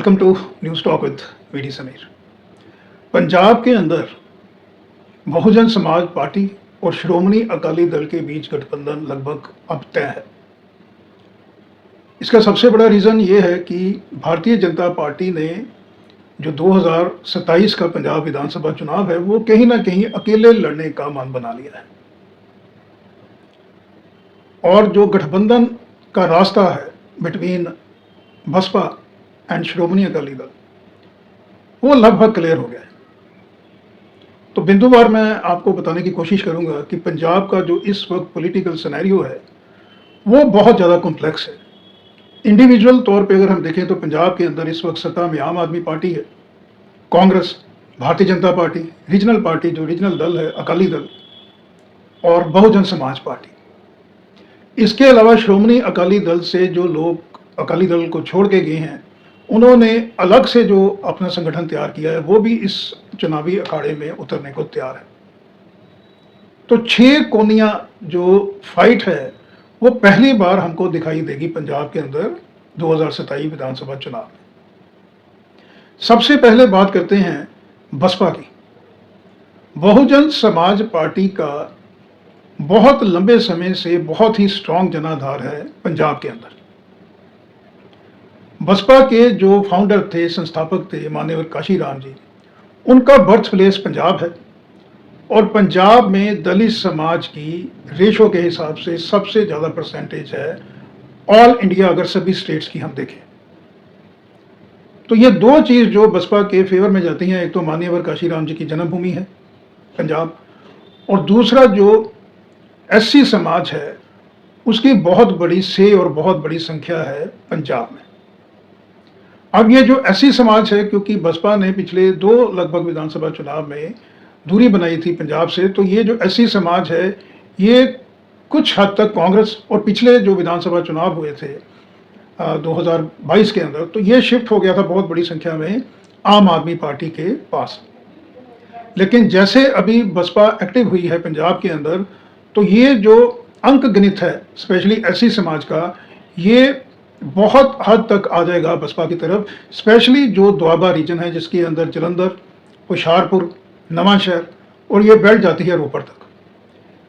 Welcome to news talk with VD Sameer. Punjab के अंदर Bahujan Samaj party और श्रोमणी अकाली दल के बीच गठबंधन लगभग अब तय है। इसका सबसे बड़ा रीज़न ये है कि भारतीय जनता पार्टी ने जो 2027 का पंजाब विधानसभा चुनाव है वो कहीं ना कहीं अकेले लड़ने का मन बना लिया है, और जो गठबंधन का रास्ता है बिटवीन बसपा एंड श्रोमणी अकाली दल वो लगभग क्लियर हो गया है। तो बिंदुवार मैं आपको बताने की कोशिश करूंगा कि पंजाब का जो इस वक्त पॉलिटिकल सिनेरियो है वो बहुत ज़्यादा कॉम्प्लेक्स है। इंडिविजुअल तौर पे अगर हम देखें तो पंजाब के अंदर इस वक्त सत्ता में आम आदमी पार्टी है, Congress, Bharatiya Janata party, regional party जो रीजनल दल है अकाली दल, और बहुजन समाज पार्टी। इसके अलावा श्रोमणी अकाली दल से जो लोग अकाली दल को छोड़ के गए हैं उन्होंने अलग से जो अपना संगठन तैयार किया है वो भी इस चुनावी अखाड़े में उतरने को तैयार है। तो 6 कोनियां जो फाइट है वो पहली बार हमको दिखाई देगी पंजाब के अंदर 2027 विधानसभा चुनाव में। सबसे पहले बात करते हैं बसपा की। बहुजन समाज पार्टी का बहुत लंबे समय से बहुत ही स्ट्रांग जनाधार है पंजाब के अंदर। बसपा के जो फाउंडर थे, संस्थापक थे माननीय काशी राम जी, उनका बर्थ प्लेस पंजाब है, और पंजाब में दलित समाज की रेशो के हिसाब से सबसे ज़्यादा परसेंटेज है ऑल इंडिया अगर सभी स्टेट्स की हम देखें। तो ये दो चीज़ जो बसपा के फेवर में जाती हैं, एक तो माननीय काशी राम जी की जन्मभूमि है पंजाब, और दूसरा जो एससी समाज है उसकी बहुत बड़ी से और बहुत बड़ी संख्या है पंजाब में। अब ये जो एससी समाज है, क्योंकि बसपा ने पिछले 2 लगभग विधानसभा चुनाव में दूरी बनाई थी पंजाब से, तो ये जो एससी समाज है ये कुछ हद तक कांग्रेस और पिछले जो विधानसभा चुनाव हुए थे 2022 के अंदर, तो ये शिफ्ट हो गया था बहुत बड़ी संख्या में आम आदमी पार्टी के पास। लेकिन जैसे अभी बसपा एक्टिव हुई है पंजाब के अंदर, तो ये जो अंक गणित है स्पेशली एससी समाज का, ये बहुत हद तक आ जाएगा बसपा की तरफ। स्पेशली जो दोआबा रीजन है जिसके अंदर जलंधर, हुशियारपुर, नवांशहर और ये बेल्ट जाती है रोपड़ तक।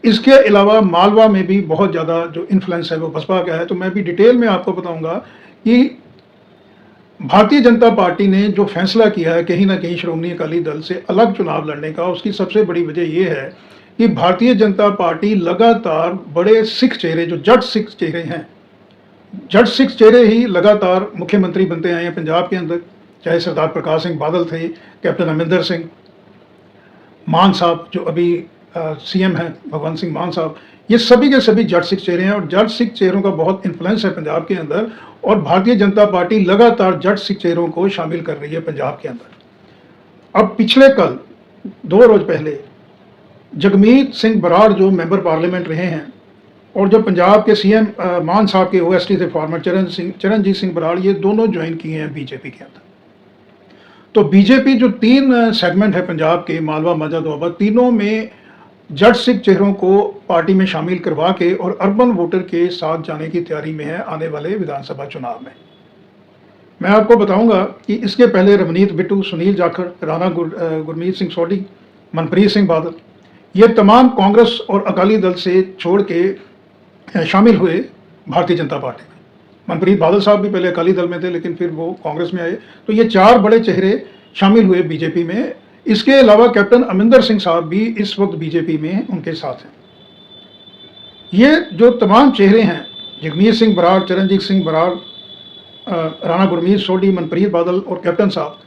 इसके अलावा मालवा में भी बहुत ज़्यादा जो इन्फ्लुएंस है वो बसपा का है। तो मैं भी डिटेल में आपको बताऊंगा कि भारतीय जनता पार्टी ने जो फैसला किया है कहीं ना कहीं श्रोमणी अकाली दल से अलग चुनाव लड़ने का, उसकी सबसे बड़ी वजह यह है कि भारतीय जनता पार्टी लगातार बड़े सिख चेहरे, जो जट सिख चेहरे हैं, जट सिख चेहरे ही लगातार मुख्यमंत्री बनते आए हैं पंजाब के अंदर। चाहे सरदार प्रकाश सिंह बादल थे, कैप्टन अमरिंदर सिंह, मान साहब जो अभी सीएम हैं भगवंत सिंह मान साहब, ये सभी के सभी जट सिख चेहरे हैं, और जट सिख चेहरों का बहुत इन्फ्लुएंस है पंजाब के अंदर, और भारतीय जनता पार्टी लगातार जट सिख चेहरों को शामिल कर रही है पंजाब के अंदर। अब पिछले कल 2 रोज पहले जगमीत सिंह बराड़ जो मेंबर पार्लियामेंट रहे हैं, और जो पंजाब के सीएम मान साहब के ओएसडी थे फॉर्मर चरणजीत सिंह बराड़, ये दोनों ज्वाइन किए हैं बीजेपी के अंदर। तो बीजेपी जो 3 सेगमेंट है पंजाब के, मालवा, माझा, दोआबा, तीनों में जट सिख चेहरों को पार्टी में शामिल करवा के और अर्बन वोटर के साथ जाने की तैयारी में है आने वाले विधानसभा चुनाव में। मैं आपको बताऊंगा कि इसके पहले रवनीत बिट्टू, सुनील जाखड़, राणा गुरमीत सिंह सोढ़ी, मनप्रीत सिंह बादल, ये तमाम कांग्रेस और अकाली दल से छोड़ के शामिल हुए भारतीय जनता पार्टी में। मनप्रीत बादल साहब भी पहले अकाली दल में थे लेकिन फिर वो कांग्रेस में आए। तो ये 4 बड़े चेहरे शामिल हुए बीजेपी में। इसके अलावा कैप्टन अमरिंदर सिंह साहब भी इस वक्त बीजेपी में उनके साथ हैं। ये जो तमाम चेहरे हैं, जगमीत सिंह बराड़, चरणजीत सिंह बराड़, राणा गुरमीत सोढ़ी, मनप्रीत बादल और कैप्टन साहब,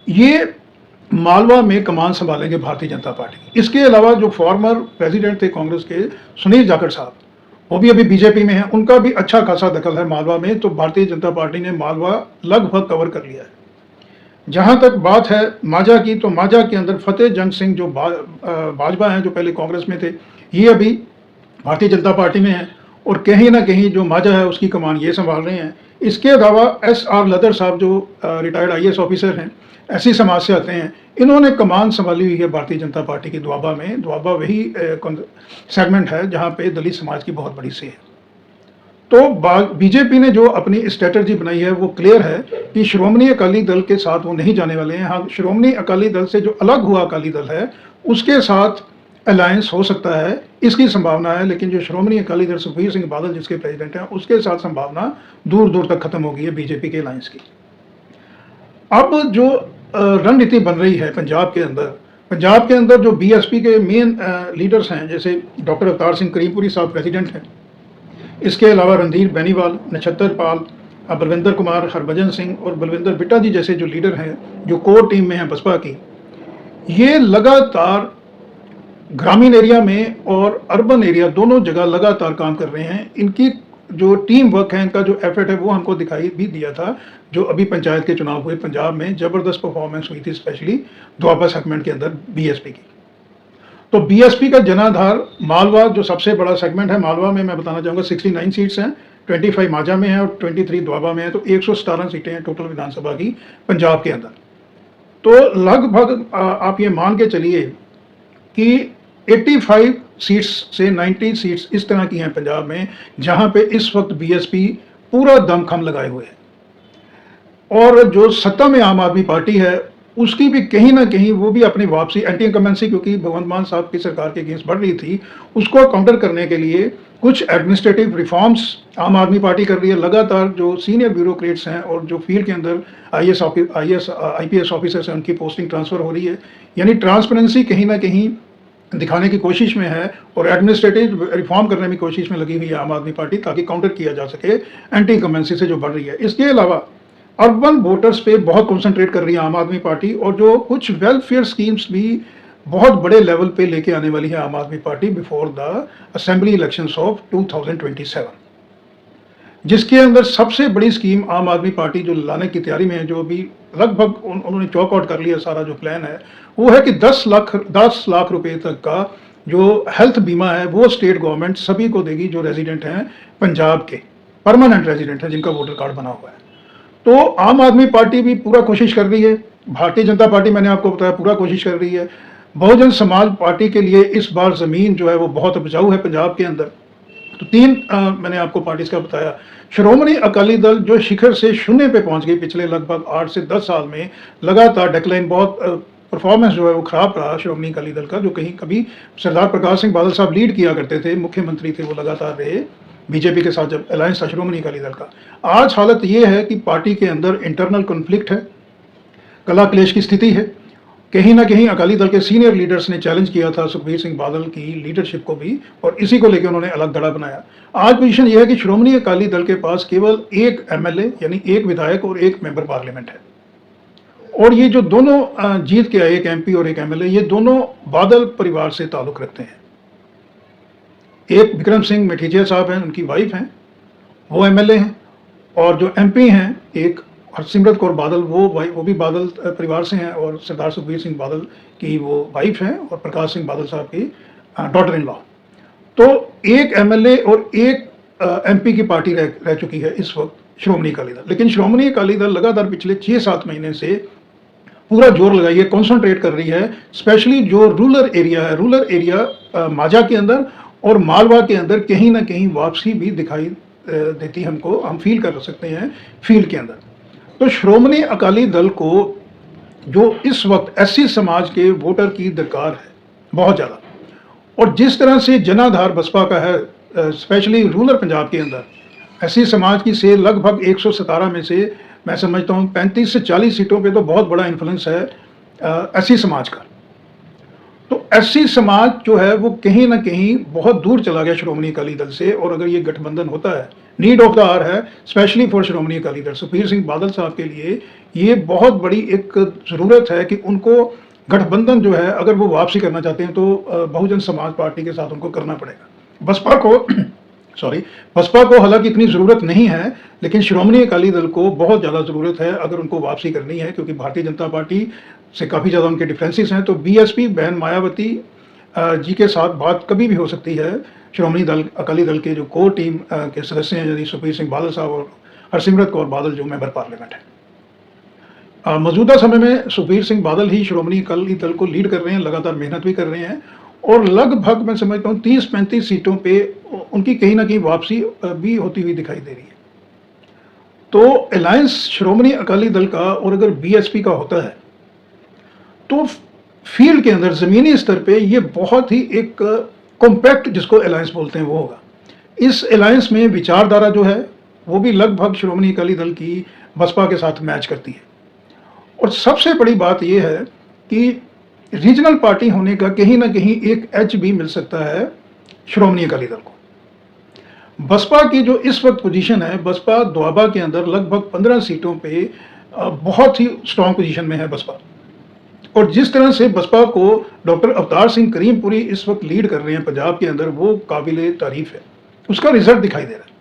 ये मालवा में कमान संभालेंगे भारतीय जनता पार्टी की। इसके अलावा जो फॉर्मर प्रेसिडेंट थे कांग्रेस के सुनील जाखड़ साहब, वो भी अभी बीजेपी में है, उनका भी अच्छा खासा दखल है मालवा में। तो भारतीय जनता पार्टी ने मालवा लगभग कवर कर लिया है। जहां तक बात है माझा की, तो माझा के अंदर फतेह जंग सिंह जो भाजपा हैं, जो पहले कांग्रेस में थे, ये अभी भारतीय जनता पार्टी में है, और कहीं ना कहीं जो माझा है उसकी कमान ये संभाल रहे हैं। इसके अलावा SR लदर साहब जो रिटायर्ड IAS ऑफिसर हैं, ऐसी समाज से आते हैं, इन्होंने कमान संभाली हुई है भारतीय जनता पार्टी की दोआबा में। दोआबा वही सेगमेंट है जहां पे दलित समाज की बहुत बड़ी से है। तो बीजेपी ने जो अपनी स्ट्रेटजी बनाई है वो क्लियर है कि श्रोमणी अकाली दल के साथ वो नहीं जाने वाले हैं। हाँ, श्रोमणी अकाली दल से जो अलग हुआ अकाली दल है उसके साथ अलायंस हो सकता है, इसकी संभावना है, लेकिन जो श्रोमणी अकाली दल सुखबीर सिंह बादल जिसके प्रेसिडेंट हैं उसके साथ संभावना दूर दूर तक खत्म हो गई है बीजेपी के अलायंस की। अब जो रणनीति बन रही है पंजाब के अंदर जो बीएसपी के मेन लीडर्स हैं, जैसे डॉक्टर अवतार सिंह करीमपुरी साहब प्रेसिडेंट हैं, इसके अलावा रणधीर बेनीवाल, नक्षत्र पाल, बलविंदर कुमार, हरभजन सिंह और बलविंदर बिट्टा जी जैसे जो लीडर हैं जो कोर टीम में हैं बसपा की, ये लगातार ग्रामीण एरिया में और अर्बन एरिया दोनों जगह लगातार काम कर रहे हैं। इनकी जो टीम वर्क है, इनका जो एफर्ट है वो हमको दिखाई भी दिया था जो अभी पंचायत के चुनाव हुए पंजाब में, ज़बरदस्त परफॉर्मेंस हुई थी स्पेशली द्वाबा सेगमेंट के अंदर बीएसपी की। तो बीएसपी का जनाधार मालवा जो सबसे बड़ा सेगमेंट है, मालवा में मैं बताना चाहूँगा 69 सीट्स हैं, 25 माजा में है और 23 द्वाबा में है, तो 117 सीटें हैं टोटल विधानसभा की पंजाब के अंदर। तो लगभग आप ये मान के चलिए कि 85 सीट्स से 90 सीट्स इस तरह की हैं पंजाब में जहां पे इस वक्त बीएसपी पूरा दमखम लगाए हुए है। और जो सत्ता में आम आदमी पार्टी है उसकी भी कहीं ना कहीं वो भी अपनी वापसी एंटी इनकम्बेंसी, क्योंकि भगवंत मान साहब की सरकार के अगेंस्ट बढ़ रही थी, उसको काउंटर करने के लिए कुछ एडमिनिस्ट्रेटिव रिफॉर्म्स आम आदमी पार्टी कर रही है। लगातार जो सीनियर ब्यूरोक्रेट्स हैं और जो फील्ड के अंदर आईपीएस ऑफिसर्स हैं उनकी पोस्टिंग ट्रांसफ़र हो रही है, यानी ट्रांसपेरेंसी कहीं ना कहीं दिखाने की कोशिश में है और एडमिनिस्ट्रेटिव रिफॉर्म करने की कोशिश में लगी हुई है आम आदमी पार्टी, ताकि काउंटर किया जा सके एंटी इनकम्बेंसी से जो बढ़ रही है। इसके अलावा अर्बन वोटर्स पे बहुत कंसंट्रेट कर रही है आम आदमी पार्टी, और जो कुछ वेलफेयर स्कीम्स भी बहुत बड़े लेवल पे लेके आने वाली है आम आदमी party before the assembly elections of 2027, जिसके अंदर सबसे बड़ी स्कीम आम आदमी पार्टी जो लाने की तैयारी में है, जो अभी लगभग उन्होंने चॉक आउट कर लिया सारा जो प्लान है, वो है कि 10 लाख रुपए तक का जो हेल्थ बीमा है वो स्टेट गवर्नमेंट सभी को देगी जो रेजिडेंट हैं पंजाब के, परमानेंट रेजिडेंट हैं जिनका वोटर कार्ड बना हुआ है। तो आम आदमी पार्टी भी पूरा कोशिश कर रही है, भारतीय जनता पार्टी मैंने आपको बताया पूरा कोशिश कर रही है। बहुजन समाज पार्टी के लिए इस बार ज़मीन जो है वो बहुत उपजाऊ है पंजाब के अंदर। तो तीन मैंने आपको पार्टीज का बताया। श्रोमणी अकाली दल जो शिखर से शून्य पे पहुंच गई पिछले लगभग 8 से 10 साल में, लगातार डेक्लाइन, बहुत परफॉर्मेंस जो है वो खराब रहा श्रोमणी अकाली दल का, जो कहीं कभी सरदार प्रकाश सिंह बादल साहब लीड किया करते थे, मुख्यमंत्री थे वो लगातार रहे बीजेपी के साथ जब अलायंस था श्रोमणी अकाली दल का। आज हालत ये है कि पार्टी के अंदर इंटरनल कॉन्फ्लिक्ट है, कला क्लेश की स्थिति है। कहीं ना कहीं अकाली दल के सीनियर लीडर्स ने चैलेंज किया था सुखबीर सिंह बादल की लीडरशिप को भी, और इसी को लेकर उन्होंने अलग धड़ा बनाया। आज पोजीशन यह है कि श्रोमणी अकाली दल के पास केवल एक एमएलए यानी एक विधायक और एक मेंबर पार्लियामेंट है, और ये जो दोनों जीत के आए, एक एमपी और एक एमएलए, ये दोनों बादल परिवार से ताल्लुक रखते हैं। एक विक्रम सिंह मठिजिया साहब हैं, उनकी वाइफ हैं, वो एमएलए हैं, और जो एमपी हैं एक हरसिमरत कौर बादल, वो भी बादल परिवार से हैं, और सरदार सुखबीर सिंह बादल की वो वाइफ हैं, और प्रकाश सिंह बादल साहब की डॉटर इन लॉ। तो एक एमएलए और एक एमपी की पार्टी रह चुकी है इस वक्त श्रोमणी अकाली दल। लेकिन श्रोमणी अकाली दल लगातार पिछले 6-7 महीने से पूरा जोर लगाई है, कॉन्सेंट्रेट कर रही है, स्पेशली जो रूरल एरिया है, रूरल एरिया माजा के अंदर और मालवा के अंदर कहीं ना कहीं वापसी भी दिखाई देती हमको, हम फील कर सकते हैं फील्ड के अंदर। तो श्रोमणी अकाली दल को जो इस वक्त एससी समाज के वोटर की दरकार है बहुत ज़्यादा, और जिस तरह से जनाधार बसपा का है स्पेशली रूरल पंजाब के अंदर एससी समाज की से लगभग 117 में से मैं समझता हूँ 35 से 40 सीटों पे तो बहुत बड़ा इन्फ्लुएंस है एससी समाज का। तो एससी समाज जो है वो कहीं ना कहीं बहुत दूर चला गया श्रोमणी अकाली दल से, और अगर ये गठबंधन होता है, नीड ऑफ द आवर है स्पेशली फॉर श्रोमणी अकाली दल, सुखबीर सिंह बादल साहब के लिए ये बहुत बड़ी एक ज़रूरत है कि उनको गठबंधन जो है अगर वो वापसी करना चाहते हैं तो बहुजन समाज पार्टी के साथ उनको करना पड़ेगा। बसपा को हालांकि इतनी ज़रूरत नहीं है, लेकिन श्रोमणी अकाली दल को बहुत ज़्यादा ज़रूरत है अगर उनको वापसी करनी है, क्योंकि भारतीय जनता पार्टी से काफ़ी ज़्यादा उनके डिफरेंसेस हैं। तो बीएसपी बहन मायावती जी के साथ बात कभी भी हो सकती है। श्रोमणी अकाली दल के जो कोर टीम के सदस्य हैं, यदि सुखबीर सिंह बादल साहब और हरसिमरत कौर बादल जो मेंबर पार्लियामेंट है, मौजूदा समय में सुखबीर सिंह बादल ही श्रोमणी अकाली दल को लीड कर रहे हैं, लगातार मेहनत भी कर रहे हैं, और लगभग मैं समझता हूँ 30-35 सीटों पे उनकी कहीं ना कहीं वापसी भी होती हुई दिखाई दे रही है। तो अलायंस श्रोमणी अकाली दल का और अगर बीएसपी का होता है तो फील्ड के अंदर ज़मीनी स्तर पे ये बहुत ही एक कॉम्पैक्ट, जिसको अलायंस बोलते हैं, वो होगा। इस अलायंस में विचारधारा जो है वो भी लगभग श्रोमणी अकाली दल की बसपा के साथ मैच करती है। और सबसे बड़ी बात यह है कि रीजनल पार्टी होने का कहीं ना कहीं एक एज भी मिल सकता है श्रोमणी अकाली दल को। बसपा की जो इस वक्त पोजीशन है, बसपा दोआबा के अंदर लगभग 15 सीटों पे बहुत ही स्ट्रांग पोजीशन में है बसपा। और जिस तरह से बसपा को डॉक्टर अवतार सिंह करीमपुरी इस वक्त लीड कर रहे हैं पंजाब के अंदर, वो काबिले तारीफ है, उसका रिजल्ट दिखाई दे रहा है।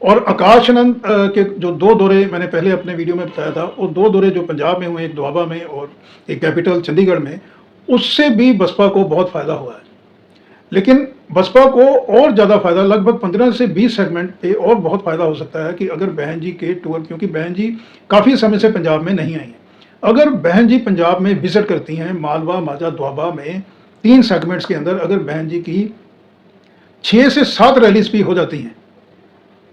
और आकाश आनंद के जो 2 दौरे मैंने पहले अपने वीडियो में बताया था, वो 2 दौरे जो पंजाब में हुए, एक दोआबा में और एक कैपिटल चंडीगढ़ में, उससे भी बसपा को बहुत फायदा हुआ है। लेकिन बसपा को और ज़्यादा फायदा लगभग 15 से 20 सेगमेंट पे और बहुत फायदा हो सकता है कि अगर बहन जी के टूर, क्योंकि बहन जी काफ़ी समय से पंजाब में नहीं आई हैं, अगर बहन जी पंजाब में विजिट करती हैं, मालवा माजा दोआबा में 3 सेगमेंट्स के अंदर अगर बहन जी की 6 से 7 रैलीज भी हो जाती हैं,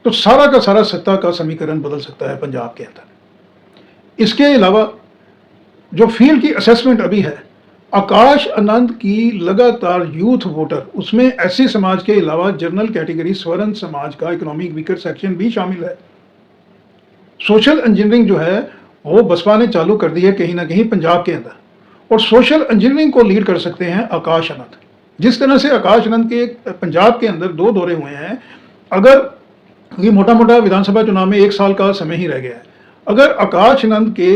तो सारा का सारा सत्ता का समीकरण बदल सकता है पंजाब के अंदर। इसके अलावा जो फील्ड की असेसमेंट अभी है, आकाश आनंद की लगातार यूथ वोटर, उसमें एससी समाज के अलावा जनरल कैटेगरी स्वर्ण समाज का इकोनॉमिक वीकर सेक्शन भी शामिल है। सोशल इंजीनियरिंग जो है वो बसपा ने चालू कर दी है कहीं ना कहीं पंजाब के अंदर, और सोशल इंजीनियरिंग को लीड कर सकते हैं आकाश आनंद। जिस तरह से आकाश आनंद के पंजाब के अंदर 2 दौरे हुए हैं, अगर ये मोटा मोटा विधानसभा चुनाव में 1 साल का समय ही रह गया है, अगर आकाश आनंद के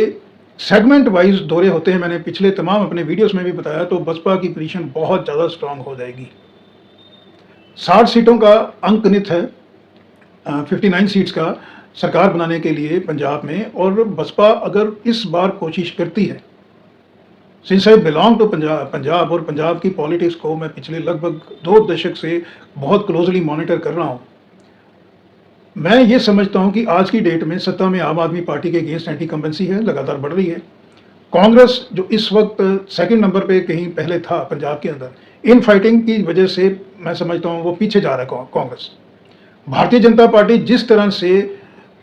सेगमेंट वाइज दौरे होते हैं, मैंने पिछले तमाम अपने वीडियोस में भी बताया, तो बसपा की पोजीशन बहुत ज़्यादा स्ट्रांग हो जाएगी। 60 सीटों का अंक नित है, 59 सीट्स का सरकार बनाने के लिए पंजाब में। और बसपा अगर इस बार कोशिश करती है, since I belong to Punjab और पंजाब की पॉलिटिक्स को मैं पिछले लगभग 2 दशक से बहुत क्लोजली मॉनिटर कर रहा हूँ, मैं ये समझता हूँ कि आज की डेट में सत्ता में आम आदमी पार्टी के अगेंस्ट एंटी कंबेंसी है, लगातार बढ़ रही है। कांग्रेस जो इस वक्त सेकंड नंबर पे कहीं पहले था पंजाब के अंदर, इन फाइटिंग की वजह से मैं समझता हूँ वो पीछे जा रहा है कांग्रेस। भारतीय जनता पार्टी जिस तरह से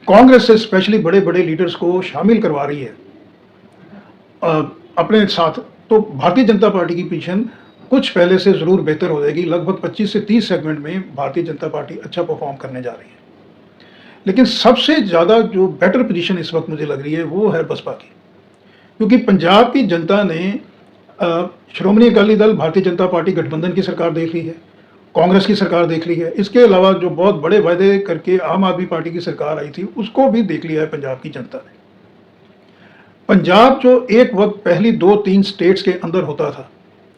कांग्रेस से स्पेशली बड़े बड़े लीडर्स को शामिल करवा रही है अपने साथ, तो भारतीय जनता पार्टी की पोजीशन कुछ पहले से ज़रूर बेहतर हो जाएगी। लगभग 25 से 30 सेगमेंट में भारतीय जनता पार्टी अच्छा परफॉर्म करने जा रही है। लेकिन सबसे ज़्यादा जो बेटर पोजीशन इस वक्त मुझे लग रही है वो है बसपा की, क्योंकि पंजाब की जनता ने श्रोमणी अकाली दल भारतीय जनता पार्टी गठबंधन की सरकार देख ली है, कांग्रेस की सरकार देख ली है, इसके अलावा जो बहुत बड़े वायदे करके आम आदमी पार्टी की सरकार आई थी उसको भी देख लिया है पंजाब की जनता ने। पंजाब जो एक वक्त पहली 2-3 स्टेट्स के अंदर होता था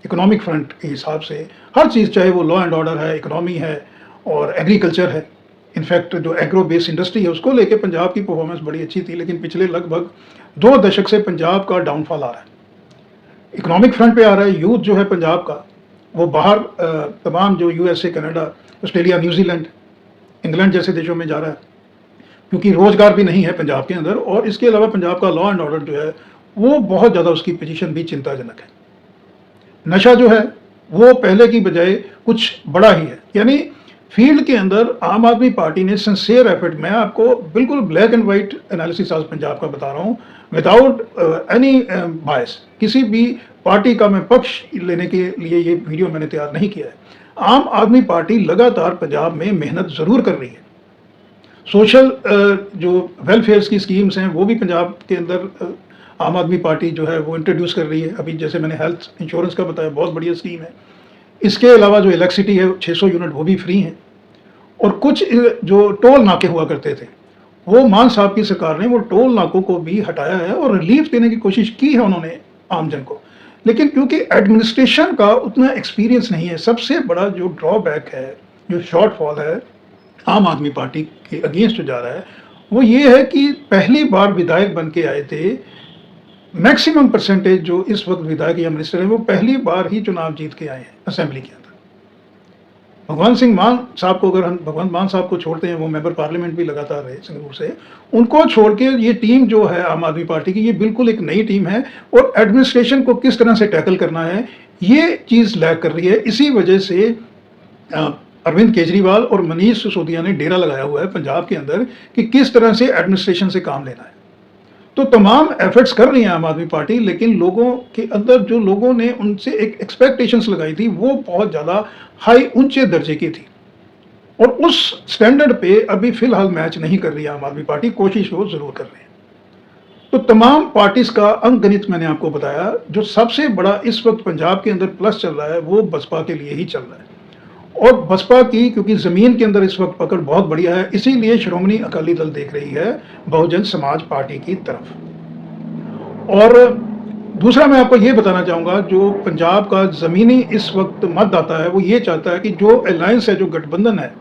इकोनॉमिक फ्रंट के हिसाब से, हर चीज़, चाहे वो लॉ एंड ऑर्डर है, इकोनॉमी है और एग्रीकल्चर है, इनफैक्ट जो एग्रो बेस्ड इंडस्ट्री है, उसको लेके पंजाब की परफॉर्मेंस बड़ी अच्छी थी। लेकिन पिछले लगभग 2 दशक से पंजाब का डाउनफॉल आ रहा है, इकोनॉमिक फ्रंट पे आ रहा है। यूथ जो है पंजाब का वो बाहर तमाम जो USA, Canada, Australia, New Zealand, England जैसे देशों में जा रहा है, क्योंकि रोजगार भी नहीं है पंजाब के अंदर। और इसके अलावा पंजाब का लॉ एंड ऑर्डर जो है वो बहुत ज़्यादा, उसकी पोजीशन भी चिंताजनक है। नशा जो है वो पहले की बजाय कुछ बड़ा ही है, यानी फील्ड के अंदर आम आदमी पार्टी ने सिंसियर एफर्ट, मैं आपको बिल्कुल ब्लैक एंड वाइट एनालिसिस आज पंजाब का बता रहा हूँ, विदाउट एनी बायस, किसी भी पार्टी का मैं पक्ष लेने के लिए ये वीडियो मैंने तैयार नहीं किया है। आम आदमी पार्टी लगातार पंजाब में मेहनत ज़रूर कर रही है। सोशल जो वेलफेयर की स्कीम्स हैं वो भी पंजाब के अंदर आम आदमी पार्टी जो है वो इंट्रोड्यूस कर रही है। अभी जैसे मैंने हेल्थ इंश्योरेंस का बताया, बहुत बढ़िया स्कीम है। इसके अलावा जो इलेक्ट्रिसिटी है 600 यूनिट वो भी फ्री हैं। और कुछ जो टोल नाके हुआ करते थे, वो मान साहब की सरकार ने वो टोल नाकों को भी हटाया है और रिलीफ देने की कोशिश की है उन्होंने आमजन को। लेकिन क्योंकि एडमिनिस्ट्रेशन का उतना एक्सपीरियंस नहीं है, सबसे बड़ा जो ड्रॉबैक है, जो शॉर्टफॉल है आम आदमी पार्टी के अगेंस्ट जो जा रहा है, वो ये है कि पहली बार विधायक बन के आए थे, मैक्सिमम परसेंटेज जो इस वक्त विधायक या मिनिस्टर हैं वो पहली बार ही चुनाव जीत के आए हैं असेंबली के अंदर। भगवंत सिंह मान साहब को, अगर हम भगवंत मान साहब को छोड़ते हैं, वो मेंबर पार्लियामेंट भी लगातार रहे संगरूर से, उनको छोड़ के ये टीम जो है आम आदमी पार्टी की, ये बिल्कुल एक नई टीम है। और एडमिनिस्ट्रेशन को किस तरह से टैकल करना है ये चीज़ लैग कर रही है। इसी वजह से अरविंद केजरीवाल और मनीष सिसोदिया ने डेरा लगाया हुआ है पंजाब के अंदर कि किस तरह से एडमिनिस्ट्रेशन से काम लेना है। तो तमाम एफर्ट्स कर रही है आम आदमी पार्टी, लेकिन लोगों के अंदर जो लोगों ने उनसे एक एक्सपेक्टेशंस लगाई थी वो बहुत ज़्यादा हाई ऊंचे दर्जे की थी, और उस स्टैंडर्ड पे अभी फिलहाल मैच नहीं कर रही है आम आदमी पार्टी। कोशिश वो जरूर कर रहे हैं। तो तमाम पार्टीज का अंकगणित मैंने आपको बताया। जो सबसे बड़ा इस वक्त पंजाब के अंदर प्लस चल रहा है वो बसपा के लिए ही चल रहा है, और बसपा की क्योंकि जमीन के अंदर इस वक्त पकड़ बहुत बढ़िया है, इसीलिए श्रोमणी अकाली दल देख रही है बहुजन समाज पार्टी की तरफ। और दूसरा मैं आपको ये बताना चाहूँगा, जो पंजाब का ज़मीनी इस वक्त मतदाता है वो ये चाहता है कि जो अलायंस है, जो गठबंधन है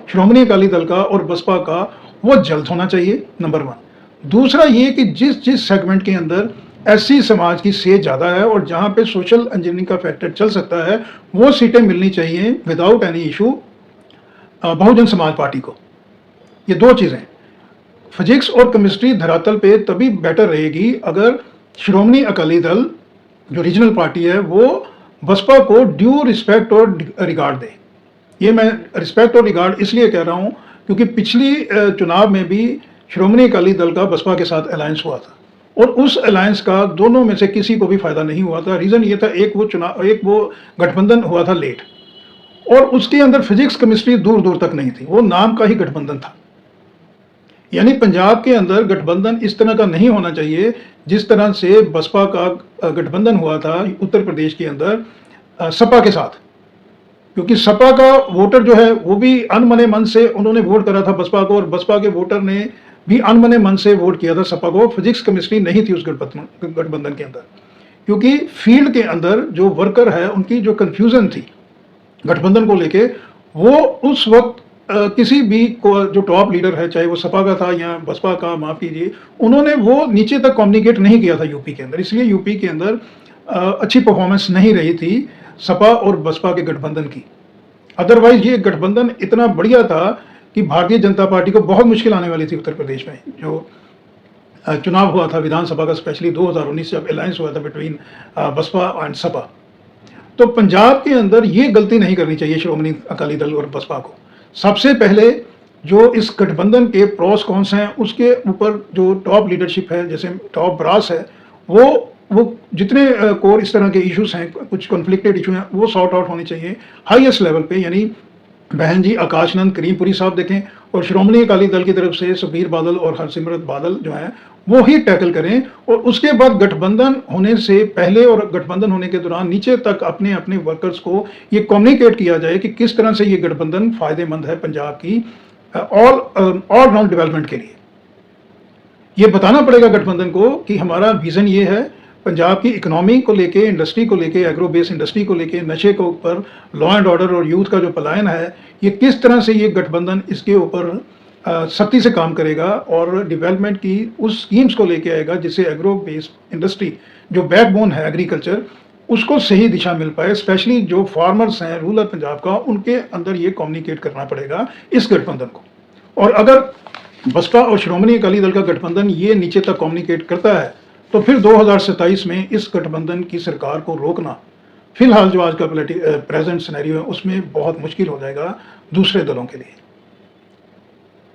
श्रोमणी अकाली दल का और बसपा का, वो जल्द होना चाहिए, नंबर 1। दूसरा ये कि जिस जिस सेगमेंट के अंदर एससी समाज की सेज ज़्यादा है और जहाँ पे सोशल इंजीनियरिंग का फैक्टर चल सकता है, वो सीटें मिलनी चाहिए without any issue Bahujan Samaj party को। ये दो चीज़ें, फिजिक्स और केमिस्ट्री धरातल पे तभी बेटर रहेगी अगर श्रोमणी अकाली दल जो रीजनल पार्टी है वो बसपा को ड्यू रिस्पेक्ट और रिगार्ड दे। ये मैं रिस्पेक्ट और रिगार्ड इसलिए कह रहा हूँ क्योंकि पिछली चुनाव में भी श्रोमणी अकाली दल का बसपा के साथ अलायंस हुआ था, और उस अलायंस का दोनों में से किसी को भी फायदा नहीं हुआ था। रीज़न ये था, एक वो गठबंधन हुआ था लेट, और उसके अंदर फिजिक्स केमिस्ट्री दूर दूर तक नहीं थी, वो नाम का ही गठबंधन था। यानी पंजाब के अंदर गठबंधन इस तरह का नहीं होना चाहिए जिस तरह से बसपा का गठबंधन हुआ था उत्तर प्रदेश के अंदर सपा के साथ, क्योंकि सपा का वोटर जो है वो भी अनमने मन से उन्होंने वोट करा था बसपा को, और बसपा के वोटर ने भी अनमने मन से वोट किया था सपा को। फिजिक्स केमिस्ट्री नहीं थी उस गठबंधन के अंदर, क्योंकि फील्ड के अंदर जो वर्कर है उनकी जो कंफ्यूजन थी गठबंधन को लेके, वो उस वक्त किसी भी को जो टॉप लीडर है, चाहे वो सपा का था या बसपा का, माफ कीजिए, उन्होंने वो नीचे तक कम्युनिकेट नहीं किया था यूपी के अंदर, इसलिए यूपी के अंदर अच्छी परफॉर्मेंस नहीं रही थी सपा और बसपा के गठबंधन की। अदरवाइज ये गठबंधन इतना बढ़िया था कि भारतीय जनता पार्टी को बहुत मुश्किल आने वाली थी उत्तर प्रदेश में। जो चुनाव हुआ था विधानसभा का, स्पेशली 2019 जब अलायंस हुआ था बिटवीन बसपा एंड सपा, तो पंजाब के अंदर ये गलती नहीं करनी चाहिए श्रोमणी अकाली दल और बसपा को। सबसे पहले जो इस गठबंधन के प्रोस कॉन्स हैं उसके ऊपर जो टॉप लीडरशिप है, जैसे टॉप ब्रास है, वो जितने कोर इस तरह के इश्यूज हैं, कुछ कॉन्फ्लिक्टेड इशू हैं, वो सॉर्ट आउट होने चाहिए हाईएस्ट लेवल पे। यानी बहन जी आकाशनंद करीमपुरी साहब देखें, और श्रोमणी अकाली दल की तरफ से सुखबीर बादल और हरसिमरत बादल जो हैं वो ही टैकल करें, और उसके बाद गठबंधन होने से पहले और गठबंधन होने के दौरान नीचे तक अपने अपने वर्कर्स को ये कम्युनिकेट किया जाए कि किस तरह से ये गठबंधन फायदेमंद है पंजाब की ऑल राउंड डेवलपमेंट के लिए। ये बताना पड़ेगा गठबंधन को कि हमारा विजन ये है, पंजाब की इकोनॉमी को लेके, इंडस्ट्री को लेके, एग्रो बेस इंडस्ट्री को लेके, नशे के ऊपर, लॉ एंड ऑर्डर और यूथ का जो पलायन है, ये किस तरह से ये गठबंधन इसके ऊपर सख्ती से काम करेगा और डेवलपमेंट की उस स्कीम्स को लेके आएगा जिससे एग्रो बेस इंडस्ट्री जो बैकबोन है एग्रीकल्चर, उसको सही दिशा मिल पाए। स्पेशली जो फार्मर्स हैं रूरल पंजाब का, उनके अंदर ये कम्युनिकेट करना पड़ेगा इस गठबंधन को। और अगर बसपा और श्रोमणी अकाली दल का गठबंधन ये नीचे तक कम्युनिकेट करता है तो फिर 2027 में इस गठबंधन की सरकार को रोकना, फिलहाल जो आज का प्रेजेंट सिनेरियो है उसमें बहुत मुश्किल हो जाएगा दूसरे दलों के लिए।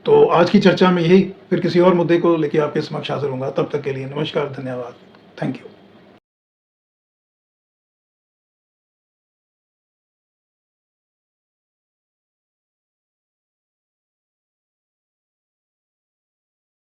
तो आज की चर्चा में यही, फिर किसी और मुद्दे को लेकर आपके समक्ष हाजिर होऊंगा। तब तक के लिए नमस्कार, धन्यवाद, थैंक यू।